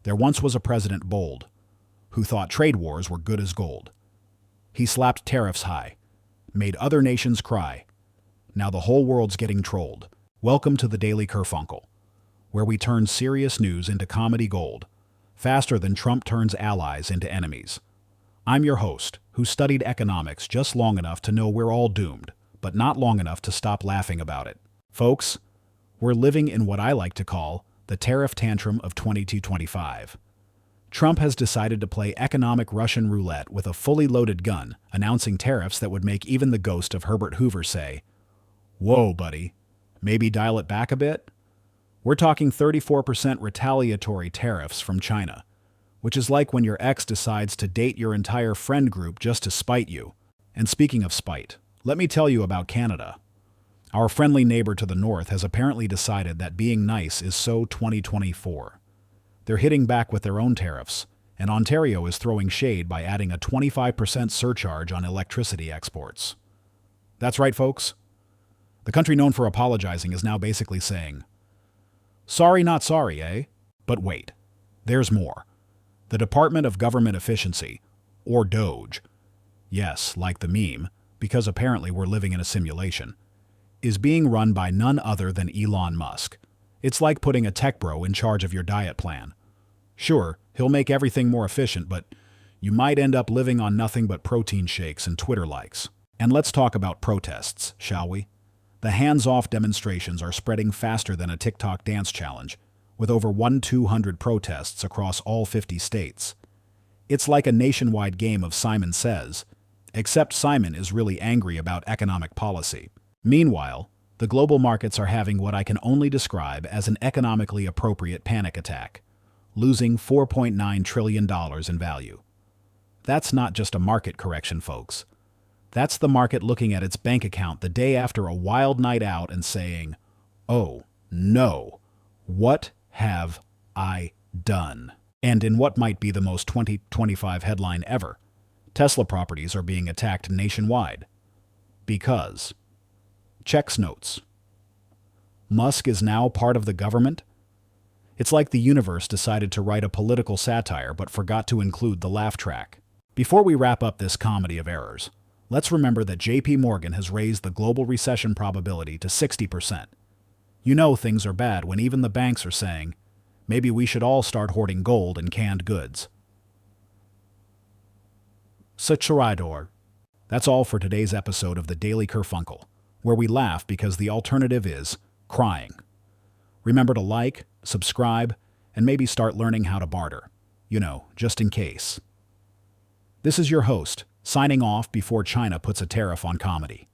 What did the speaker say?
There once was a president bold, who thought trade wars were good as gold. He slapped tariffs high, made other nations cry. Now the whole world's getting trolled. Welcome to the Daily Kerfunkle, where we turn serious news into comedy gold, faster than Trump turns allies into enemies. I'm your host, who studied economics just long enough to know we're all doomed, but not long enough to stop laughing about it. Folks, we're living in what I like to call the tariff tantrum of 2225. Trump has decided to play economic Russian roulette with a fully loaded gun, announcing tariffs that would make even the ghost of Herbert Hoover say, "Whoa, buddy, maybe dial it back a bit?" We're talking 34% retaliatory tariffs from China, which is like when your ex decides to date your entire friend group just to spite you. And speaking of spite, let me tell you about Canada. Our friendly neighbor to the north has apparently decided that being nice is so 2024. They're hitting back with their own tariffs, and Ontario is throwing shade by adding a 25% surcharge on electricity exports. That's right, folks. The country known for apologizing is now basically saying, "Sorry, not sorry, eh?" But wait, there's more. The Department of Government Efficiency, or DOGE, yes, like the meme, because apparently we're living in a simulation, is being run by none other than Elon Musk. It's like putting a tech bro in charge of your diet plan. Sure, he'll make everything more efficient, but you might end up living on nothing but protein shakes and Twitter likes. And let's talk about protests, shall we? The hands-off demonstrations are spreading faster than a TikTok dance challenge, with over 1,200 protests across all 50 states. It's like a nationwide game of Simon Says, except Simon is really angry about economic policy. Meanwhile, the global markets are having what I can only describe as an economically appropriate panic attack, losing $4.9 trillion in value. That's not just a market correction, folks. That's the market looking at its bank account the day after a wild night out and saying, "Oh, no, what have I done?" And in what might be the most 2025 headline ever, Tesla properties are being attacked nationwide. Because, checks notes, Musk is now part of the government? It's like the universe decided to write a political satire but forgot to include the laugh track. Before we wrap up this comedy of errors, let's remember that JP Morgan has raised the global recession probability to 60%. You know things are bad when even the banks are saying, maybe we should all start hoarding gold and canned goods. Sucharidor. That's all for today's episode of the Daily Kerfunkle, where we laugh because the alternative is crying. Remember to like, subscribe, and maybe start learning how to barter. You know, just in case. This is your host, signing off before China puts a tariff on comedy.